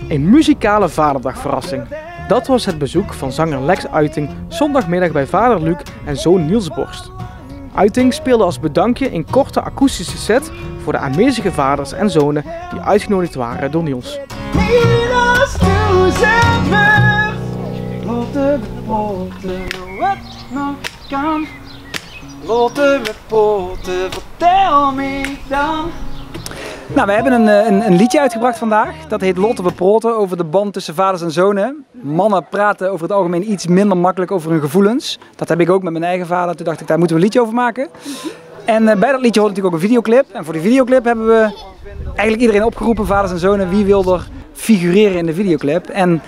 Een muzikale vaderdagverrassing. Dat was het bezoek van zanger Lex Uiting zondagmiddag bij vader Luc en zoon Niels Borst. Uiting speelde als bedankje een korte akoestische set voor de aanwezige vaders en zonen die uitgenodigd waren door Niels. Nou, we hebben een liedje uitgebracht vandaag. Dat heet Lotte we proten, over de band tussen vaders en zonen. Mannen praten over het algemeen iets minder makkelijk over hun gevoelens. Dat heb ik ook met mijn eigen vader. Toen dacht ik, daar moeten we een liedje over maken. En bij dat liedje hoort natuurlijk ook een videoclip. En voor die videoclip hebben we eigenlijk iedereen opgeroepen, vaders en zonen. Wie wil er figureren in de videoclip? En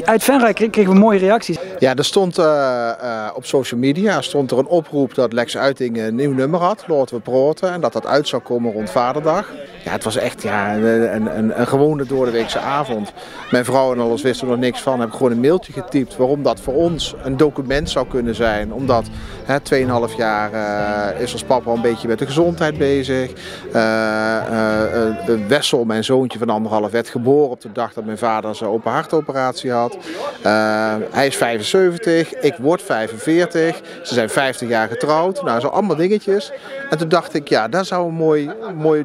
uit Venray kregen we mooie reacties. Ja, er stond op social media stond er een oproep dat Lex Uiting een nieuw nummer had, Lotte we proten, en dat dat uit zou komen rond Vaderdag. Ja, het was echt een gewone doordeweekse avond. Mijn vrouw en alles wisten er nog niks van. Heb ik gewoon een mailtje getypt waarom dat voor ons een document zou kunnen zijn. Omdat 2,5 jaar is ons papa een beetje met de gezondheid bezig. Wessel, mijn zoontje van 1,5, werd geboren op de dag dat mijn vader zijn open hartoperatie had. Hij is 75, ik word 45. Ze zijn 50 jaar getrouwd. Nou, zo allemaal dingetjes. En toen dacht ik, ja, dat zou een mooi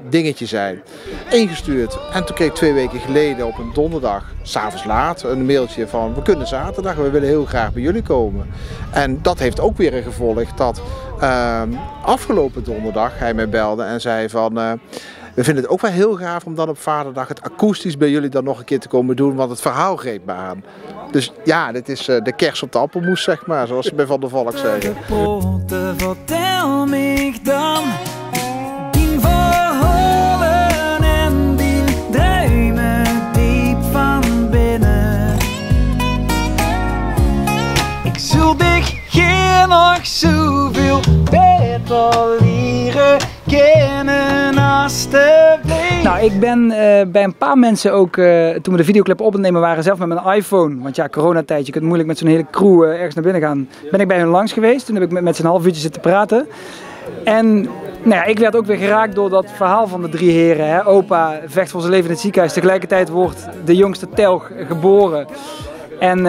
dingetje zijn. Ingestuurd. En toen kreeg ik 2 weken geleden op een donderdag, 's avonds laat, een mailtje van: we kunnen zaterdag, we willen heel graag bij jullie komen. En dat heeft ook weer een gevolg dat afgelopen donderdag hij mij belde en zei van: we vinden het ook wel heel gaaf om dan op Vaderdag het akoestisch bij jullie dan nog een keer te komen doen, want het verhaal greep me aan. Dus ja, dit is de kers op de appelmoes, zeg maar, zoals ze bij Van der Valk zeggen. Vertel me dan. Nog zoveel beter leren kennen alsjeblieft. Nou, ik ben bij een paar mensen ook, toen we de videoclip opnemen waren, zelf met mijn iPhone. Want ja, coronatijd, je kunt moeilijk met zo'n hele crew ergens naar binnen gaan. Ben ik bij hun langs geweest, toen heb ik met z'n half uurtje zitten praten. En nou ja, ik werd ook weer geraakt door dat verhaal van de 3 heren. Hè. Opa vecht voor zijn leven in het ziekenhuis, tegelijkertijd wordt de jongste telg geboren. En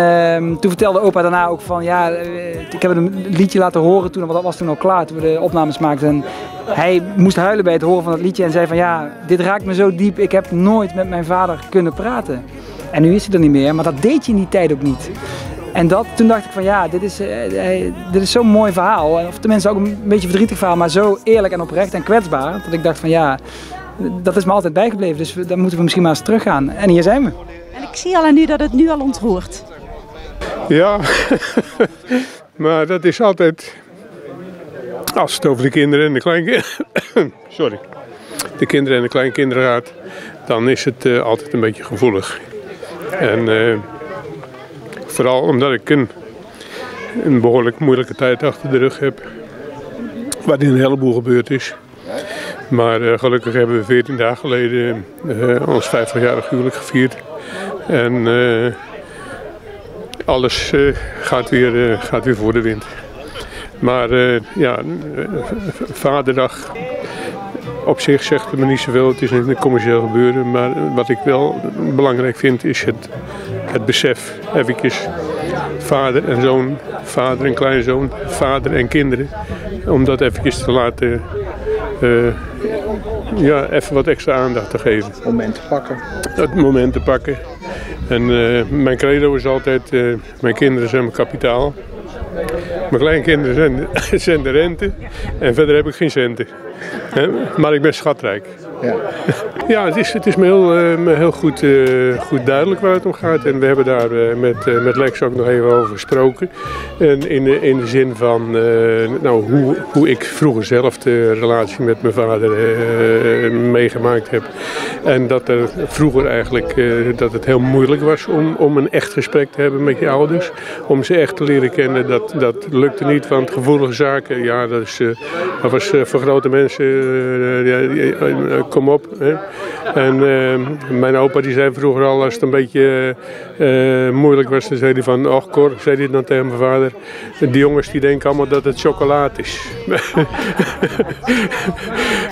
toen vertelde opa daarna ook van, ja, ik heb een liedje laten horen toen, want dat was toen al klaar, toen we de opnames maakten. En hij moest huilen bij het horen van dat liedje en zei van, ja, dit raakt me zo diep, ik heb nooit met mijn vader kunnen praten. En nu is hij er niet meer, maar dat deed je in die tijd ook niet. En toen dacht ik van, ja, dit is zo'n mooi verhaal, of tenminste ook een beetje verdrietig verhaal, maar zo eerlijk en oprecht en kwetsbaar, dat ik dacht van, ja, dat is me altijd bijgebleven, dus daar moeten we misschien maar eens teruggaan. En hier zijn we. En ik zie al aan u dat het nu al ontroert. Ja, maar dat is altijd, als het over de kinderen en de kleinkinderen, de kinderen en de kleinkinderen gaat, dan is het altijd een beetje gevoelig. En vooral omdat ik een behoorlijk moeilijke tijd achter de rug heb, waarin een heleboel gebeurd is. Maar gelukkig hebben we 14 dagen geleden ons 50-jarig huwelijk gevierd. En alles gaat weer voor de wind. Maar ja, Vaderdag op zich zegt het me niet zoveel. Het is niet een commercieel gebeuren. Maar wat ik wel belangrijk vind is het besef. Eventjes vader en zoon, vader en kleinzoon, vader en kinderen. Om dat eventjes te laten... ja, even wat extra aandacht te geven. Het moment te pakken. Het moment te pakken. En mijn credo is altijd, mijn kinderen zijn mijn kapitaal. Mijn kleinkinderen zijn de rente. En verder heb ik geen centen. Maar ik ben schatrijk. Ja, ja, het is me heel goed duidelijk waar het om gaat. En we hebben daar met Lex ook nog even over gesproken. En in de zin van hoe ik vroeger zelf de relatie met mijn vader meegemaakt heb. En dat er vroeger eigenlijk dat het heel moeilijk was om een echt gesprek te hebben met je ouders. Om ze echt te leren kennen, dat lukte niet. Want gevoelige zaken, ja, dat was voor grote mensen... kom op. Hè. En mijn opa die zei vroeger al, als het een beetje moeilijk was, dan zei hij van, och Cor, zei hij dan tegen mijn vader, die jongens die denken allemaal dat het chocolade is.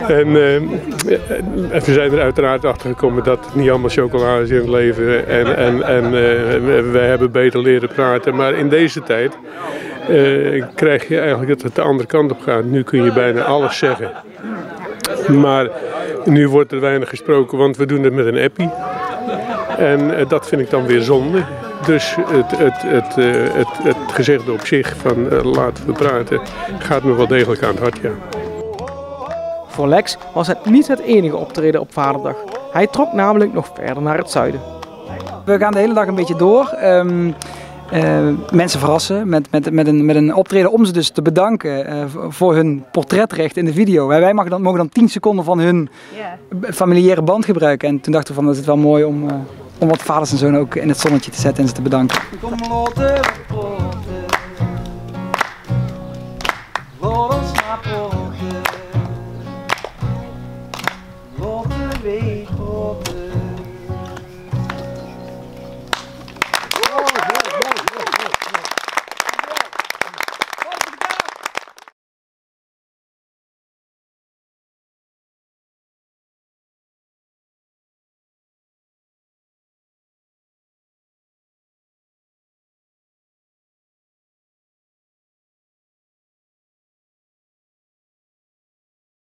En we zijn er uiteraard later achtergekomen dat het niet allemaal chocola is in het leven. En we hebben beter leren praten. Maar in deze tijd krijg je eigenlijk dat het de andere kant op gaat. Nu kun je bijna alles zeggen. Maar nu wordt er weinig gesproken, want we doen het met een appie. En dat vind ik dan weer zonde. Dus het gezegde op zich van laten we praten gaat me wel degelijk aan het hart, ja. Voor Lex was het niet het enige optreden op Vaderdag. Hij trok namelijk nog verder naar het zuiden. We gaan de hele dag een beetje door. Mensen verrassen met een optreden om ze dus te bedanken voor hun portretrecht in de video. Wij mogen dan 10 seconden van hun familiaire band gebruiken. En toen dachten we van dat is het wel mooi om wat vaders en zonen ook in het zonnetje te zetten en ze te bedanken. Kom Lotte!